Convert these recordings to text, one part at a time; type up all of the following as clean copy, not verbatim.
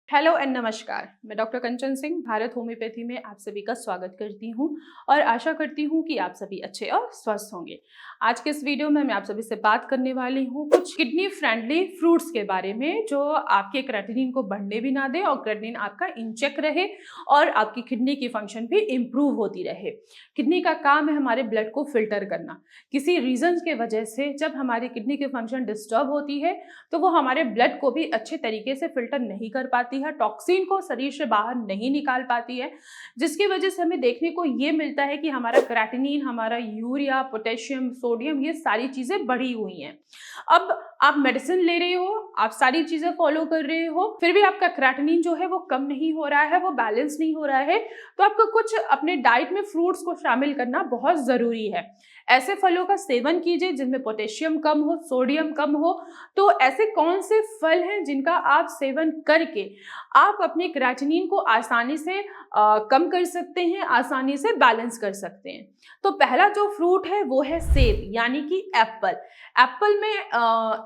Hello and नमस्कार। मैं doctor कंचन Singh Bharat homeopathy में आप सभी का स्वागत करती हूं और आशा करती हूं कि आप सभी अच्छे और स्वस्थ होंगे। आज के इस वीडियो में मैं आप सभी से बात करने वाली हूं कुछ किडनी फ्रेंडली फ्रूट्स के बारे में जो आपके क्रेटिनिन को बढ़ने भी ना दे और क्रेटिनिन आपका इन चेक रहे और आपकी किडनी की फंक्शन भी इम्प्रूव होती रहे। किडनी का काम है हमारे ब्लड को फिल्टर करना। किसी रीजन के वजह से जब हमारी किडनी की फंक्शन डिस्टर्ब होती है तो वो हमारे ब्लड को भी अच्छे तरीके से फिल्टर नहीं कर पाती है, टॉक्सिन को शरीर से बाहर नहीं निकाल पाती है, जिसकी वजह से हमें देखने को ये मिलता है कि हमारा क्रेटिनिन, हमारा यूरिया, पोटेशियम, सोडियम, ये सारी चीजें बढ़ी हुई हैं। अब आप मेडिसिन ले रहे हो, आप सारी चीजें फॉलो कर रहे हो, फिर भी आपका क्रेटिनिन जो है वो कम नहीं हो रहा है, वो बैलेंस नहीं हो रहा है, तो आपको कुछ अपने डाइट में फ्रूट्स को शामिल करना बहुत जरूरी है। ऐसे फलों का सेवन कीजिए जिनमें पोटेशियम कम हो, सोडियम कम हो। तो ऐसे कौन से फल हैं जिनका आप सेवन करके आप अपने क्रेटिनिन को आसानी से कम कर सकते हैं, आसानी से बैलेंस कर सकते हैं। तो पहला जो फ्रूट है वो है सेब, यानी कि एप्पल। एप्पल में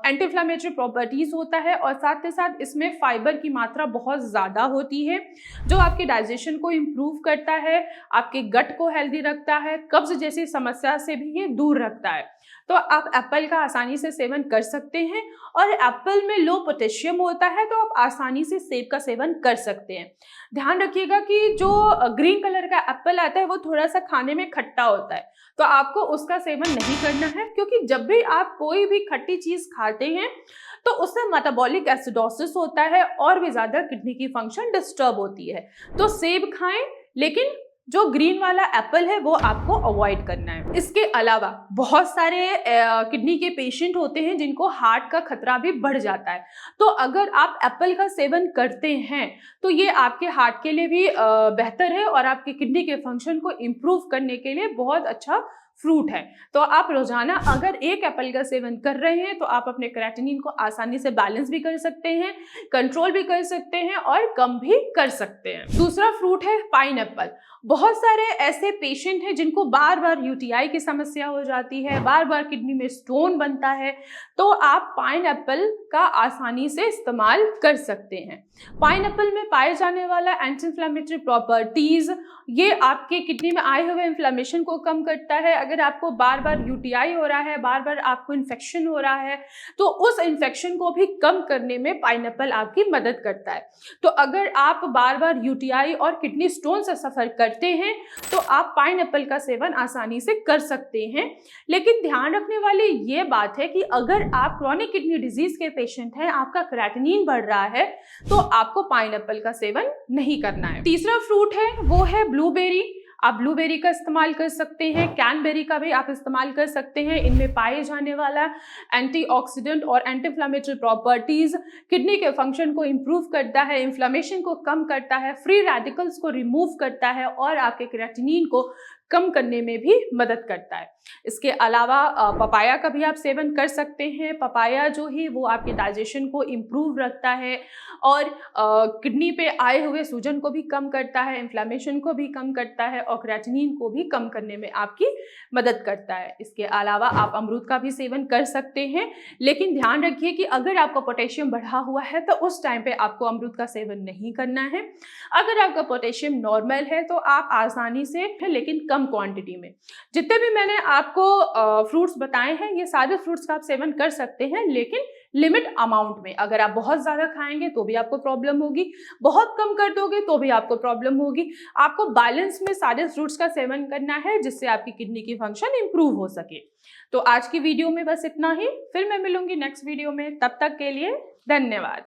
एंटी इन्फ्लेमेटरी प्रॉपर्टीज होता है और साथ ही साथ इसमें फाइबर की मात्रा बहुत ज़्यादा होती है जो आपके डाइजेशन को इम्प्रूव करता है, आपके गट को हेल्दी रखता है, कब्ज जैसी समस्या से भी ये दूर रखता है। तो आप एप्पल का आसानी से सेवन कर सकते हैं और एप्पल में लो पोटेशियम होता है तो आप आसानी से सेब का सेवन कर सकते हैं। ध्यान रखिएगा कि जो ग्रीन कलर का एप्पल आता है वो थोड़ा सा खाने में खट्टा होता है, तो आपको उसका सेवन नहीं करना है, क्योंकि जब भी आप कोई भी खट्टी चीज खाते हैं तो उससे मेटाबॉलिक एसिडोसिस होता है और भी ज्यादा किडनी की फंक्शन डिस्टर्ब होती है। तो सेब खाएं, लेकिन जो ग्रीन वाला एप्पल है वो आपको अवॉइड करना है। इसके अलावा बहुत सारे किडनी के पेशेंट होते हैं जिनको हार्ट का खतरा भी बढ़ जाता है। तो अगर आप एप्पल का सेवन करते हैं तो ये आपके हार्ट के लिए भी बेहतर है और आपकी किडनी के फंक्शन को इम्प्रूव करने के लिए बहुत अच्छा फ्रूट है। तो आप रोजाना अगर एक एप्पल का सेवन कर रहे हैं तो आप अपने क्रेटिनिन को आसानी से बैलेंस भी कर सकते हैं, कंट्रोल भी कर सकते हैं और कम भी कर सकते हैं। दूसरा फ्रूट है पाइनएप्पल। बहुत सारे ऐसे पेशेंट हैं जिनको बार बार यूटीआई की समस्या हो जाती है, बार बार किडनी में स्टोन बनता है, तो आप पाइनएप्पल का आसानी से इस्तेमाल कर सकते हैं। पाइनएप्पल में पाए जाने वाला एंटी इन्फ्लेमेटरी प्रॉपर्टीज ये आपके किडनी में आए हुए इन्फ्लेमेशन को कम करता है। अगर आपको बार बार यूटीआई हो रहा है, बार बार आपको इन्फेक्शन हो रहा है, तो उस इन्फेक्शन को भी कम करने में पाइनएप्पल आपकी मदद करता है। तो अगर आप बार बार यूटीआई और किडनी स्टोन से सफर करते हैं तो आप पाइनएप्पल का सेवन आसानी से कर सकते हैं। लेकिन ध्यान रखने वाली ये बात है कि अगर आप क्रॉनिक किडनी डिजीज के पेशेंट हैं, आपका क्रेटिनिन बढ़ रहा है, तो आपको पाइनएप्पल का सेवन नहीं करना है। तीसरा फ्रूट है वो है ब्लूबेरी। आप ब्लूबेरी का इस्तेमाल कर सकते हैं, कैनबेरी का भी आप इस्तेमाल कर सकते हैं। इनमें पाए जाने वाला एंटीऑक्सीडेंट और एंटी इन्फ्लेमेटरी प्रॉपर्टीज किडनी के फंक्शन को इम्प्रूव करता है, इन्फ्लेमेशन को कम करता है, फ्री रेडिकल्स को रिमूव करता है और आपके क्रेटिनिन को कम करने में भी मदद करता है। इसके अलावा पपाया का भी आप सेवन कर सकते हैं। पपाया जो है वो आपके डाइजेशन को इम्प्रूव रखता है और किडनी पे आए हुए सूजन को भी कम करता है, इन्फ्लेमेशन को भी कम करता है और क्रेटिनिन को भी कम करने में आपकी मदद करता है। इसके अलावा आप अमरूद का भी सेवन कर सकते हैं, लेकिन ध्यान रखिए कि अगर आपका पोटेशियम बढ़ा हुआ है तो उस टाइम पे आपको अमरूद का सेवन नहीं करना है। अगर आपका पोटेशियम नॉर्मल है तो आप आसानी से, लेकिन कम क्वांटिटी में, जितने भी मैंने आपको फ्रूट्स बताए हैं ये सारे फ्रूट्स का आप सेवन कर सकते हैं, लेकिन लिमिट अमाउंट में। अगर आप बहुत ज्यादा खाएंगे तो भी आपको प्रॉब्लम होगी, बहुत कम कर दोगे तो भी आपको प्रॉब्लम होगी। आपको बैलेंस में सारे फ्रूट्स का सेवन करना है जिससे आपकी किडनी की फंक्शन इंप्रूव हो सके। तो आज की वीडियो में बस इतना ही, फिर मैं मिलूंगी नेक्स्ट वीडियो में। तब तक के लिए धन्यवाद।